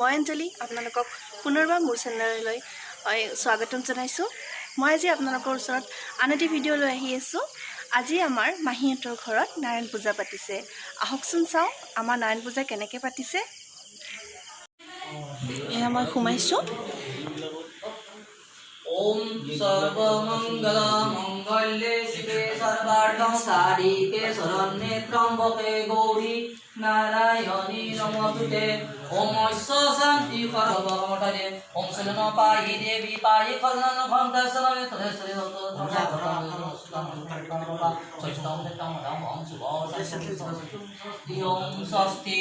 মই অঞ্জলি আপোনালোকক পুনৰবাৰ মোৰ চেনেললৈ স্বাগতম জনাইছোঁ। মই আজি আপোনালোকৰ ওচৰত আন এটি ভিডিঅ' লৈ আহি আছোঁ। আজি আমাৰ মাহীহঁতৰ ঘৰত নাৰায়ণ পূজা পাতিছে। আহকচোন চাওঁ আমাৰ নাৰায়ণ পূজা কেনেকৈ পাতিছে। এয়া মই সোমাইছোঁ। ओम सर्वमंगल मंगल्ये शिवे सर्वार्थ साधिके शरण्ये त्र्यंबके गौरी नारायणी नमोस्तुते। ओम शांति परममठे ओम शरण पाहि देवी पाहि करुणा भक्तसनमे तदेश्वरी ओम स्वस्ति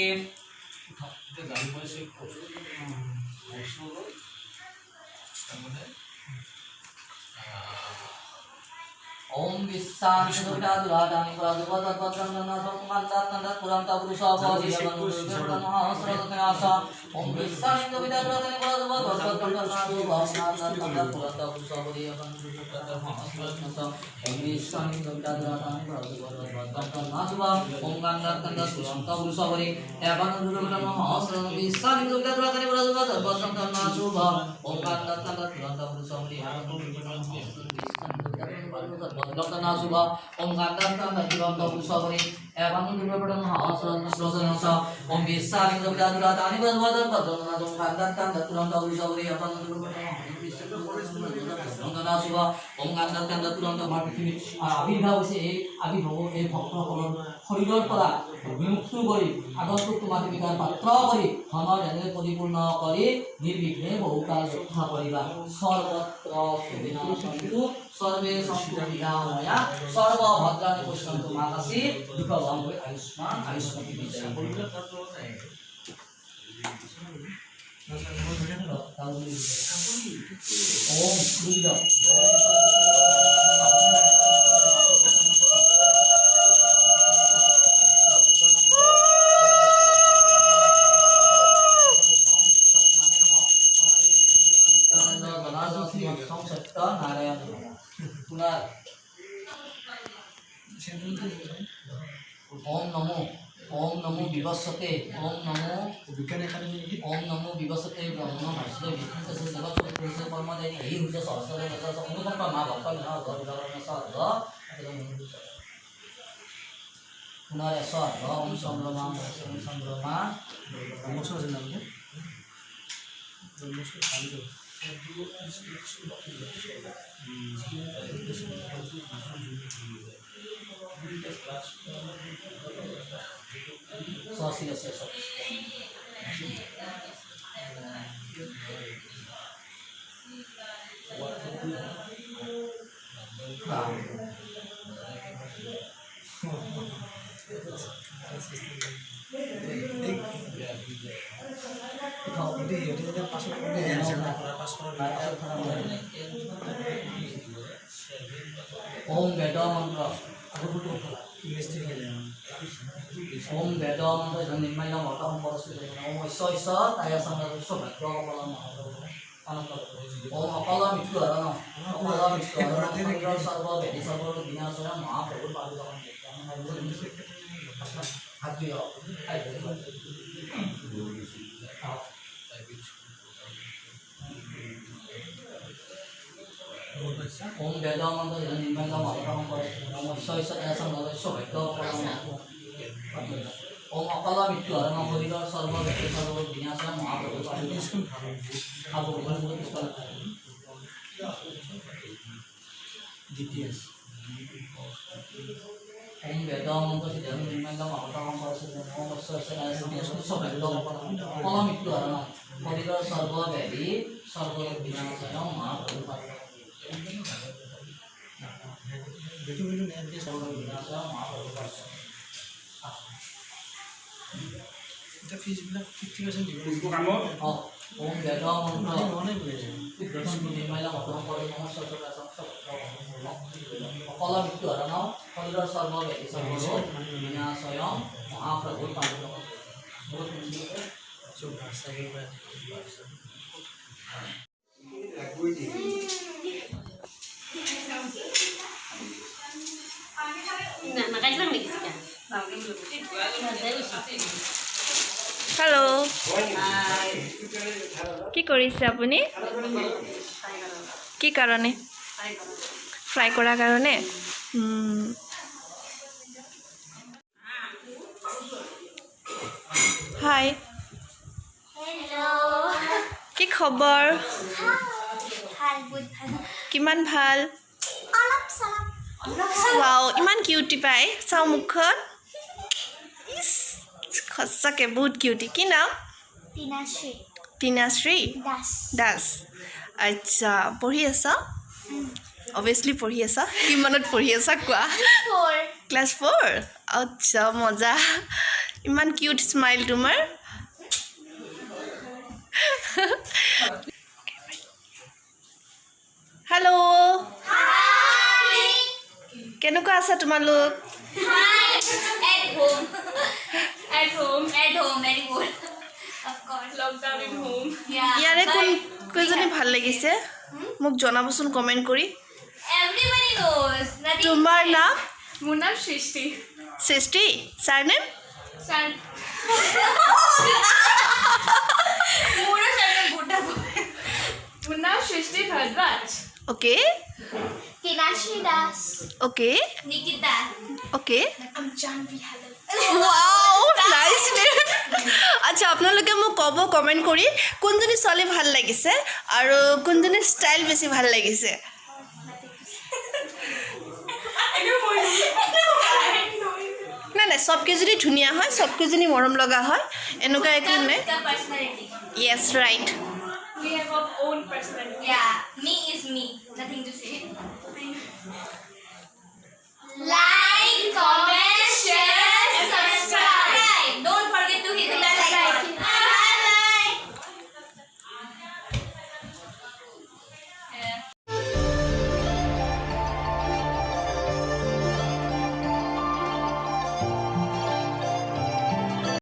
ओम विश्वानि सुरादुरादानि पुरादुपदपद्रन्दनाथं पुरान्ता पुरुषावधि ओम विश्वानि सुरादुरादानि पुरादुपदपद्रन्दनाथं पुरान्ता पुरुषावधि ओम विश्वानि सुरादुरादानि पुरादुपदपद्रन्दनाथं ओम गन्धर्वं पुरान्ता पुरुषावधि एवं विश्वानि सुरादुरादानि पुरादुपदपद्रन्दनाथं ओम गन्धर्वं पुरान्ता पुरुषावधि Bhagavata Subha Om Gandharva Bhagavata Pusavani Evam Durvapatan Mahasana Srosanasa Om Visani Dhammadani Bhagavata Bhagavata Om Gandharva Turanta Pusavani Evam Durvapatan Mahasana Subha Om Gandharva Turanta Mahasana আবির্ভাব হৈছে আবির্ভাব এই ভক্তসকলৰ শৰীৰৰ পৰা বিমুক্ত কৰি আগন্তুক তোমাৰ বিকাৰ পাত্ৰ কৰি সময় যেনে পৰিপূৰ্ণ কৰি নিৰ্বিঘ্নে বহুকাল ৰক্ষা কৰিবা সৰ্বত্ৰ সুবিধা সন্তু सर्वे संपूर्णया सर्वभद्राणि पश्यन्तु मानसि दुःखभङ्ग आयुष्मान आयुष्मती विजय ओम बुद्ध Narayan ओम नमो विवस्वते ओम नमो विवस्वते ब्रह्म हर्षदे विष्णु जगत पुरुष परमदेव हे हुज सहस्र दशा अनुकंपा मा भक्त ना गरुडगण साध पुनरेश्वर ओम चंद्रमा ओम वेद मंत्र ओम वेद मंत्र निर्माण मठम परस्पर ओम ईश्वर ताया संग सौभाग्य कलम ओम अकल मृत्यु हरण सर्व भेदी सर्व विनाश महाप्रभु पादुका ओम वेद मंत्र निर्माण मठम परस्पर ओम ईश्वर ताया संग सौभाग्य कलम ओम अकल मृत्यु हरण शरीर सर्व भेदी सर्व विनाश महाप्रभु ओम वेद मंत्र निर्माण मठम परस्पर ओम ईश्वर ताया संग सौभाग्य कलम मृत्यु हरण शरीर सर्व भेदी सर्व विनाश महाप्रभु ओम वेद मंत्र निर्माण मठम परस्पर अकल मृत्यु हरण शरीर सर्व भेदी सर्व विनाश महाप्रभु Nah, makanya lang lagi sih kan. Hello' কি কৰিছে আপুনি কি কাৰণে ফ্ৰাই কৰাৰ কাৰণে হাই কি খবৰ কিমান ভাল ৱাও ইমান কিউটি পাই চাও মুখখন ইস সঁচাকে বহুত কিউটি কি নাম টিনাশ্ৰী দাস আচ্ছা পঢ়ি আছা অবভিয়াছলি পঢ়ি আছা কিমানত পঢ়ি আছা কোৱা ক্লাছ 4 আচ্ছা মজা ইমান কিউট স্মাইল তোমাৰ হেল্ল' কেনেকুৱা আছা তোমালোক At home, very good. Of course, lockdown at home. Yeah. ইয়াৰে কোনজনী ভাল লাগিছে মোক জনাবচোন কমেণ্ট কৰি Everybody knows. Nothing. তোমাৰ নাম Munna Shrishti. সৃষ্টি ছাৰনেম San. Munna Sharma Buddha boy. Munna Shrishti Bhardwaj. Okay Tinashri Das. Okay Nikita. Okay I'm Janvi Halal. Wow nice আচ্ছা আপোনালোকে মোক ক'ব কমেণ্ট কৰি কোনজনী ছোৱালী ভাল লাগিছে আৰু কোনজনী ষ্টাইল বেছি ভাল লাগিছে নাই নাই চবকেইজনী ধুনীয়া হয় চবকেইজনী মৰম লগা হয় এনেকুৱা একো নাই Personality. Yes right We have our own personality. Yeah, me is me. Nothing to say. Like, comment.